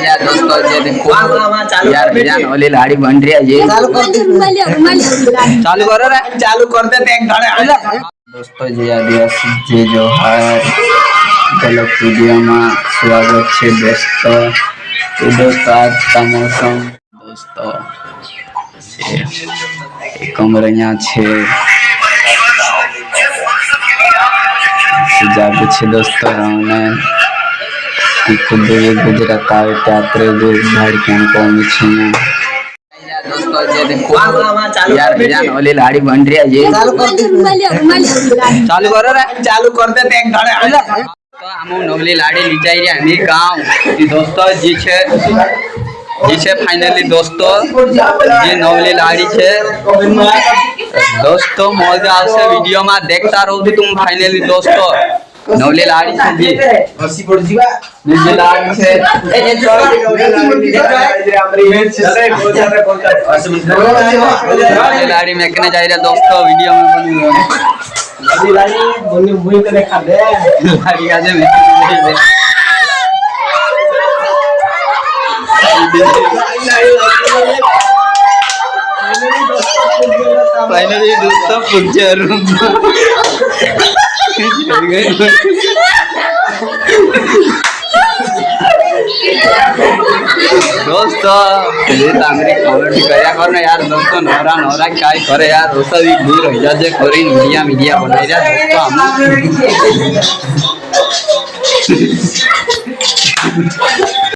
यार दोस्तों ये देखो यार जान वाली लाड़ी बन रही है। ये चालू कर दे, चालू करो रे, चालू कर दे एक घड़े। दोस्तों जी आदिवासी जी जो है गलत वीडियो में स्वागत है दोस्तों। तो दोस्तों आज का मौसम दोस्तों कमरिया छे सजावे छे दोस्तों हमने खुद गुजरात आवे त्यात्रे जो भाड़कियां कोमी छे दोस्तों ये देखो यार जान वाली लाड़ी बन रही है। ये चालू कर दे, चालू करो रे, चालू कर दे एक घड़े। तो हम नवली लाड़ी ली जाई रे हमी गांव दोस्तों जी छे फाइनली दोस्तों ये नवली लाड़ी छे दोस्तों मजा आवशे वीडियो में देखता रहो तुम फाइनली दोस्तों नवली लाड़ी छे जी हसी पड़ जीवा नवली लाड़ी छे ए नवली लाड़ी में कने जाई रे दोस्तों वीडियो में बनी नवली लाड़ी बनी मुई कने खा दे लाड़ी आज में फाइनली दोस्तों पिक्चर दोस्तों ये तांगरी कमेंट करया करो ना यार दोस्तों नौरा नौरा क्या करे यार दोस्तों भी दूर हो जा जे कोरी मीडिया बनाई रहा दोस्तों हम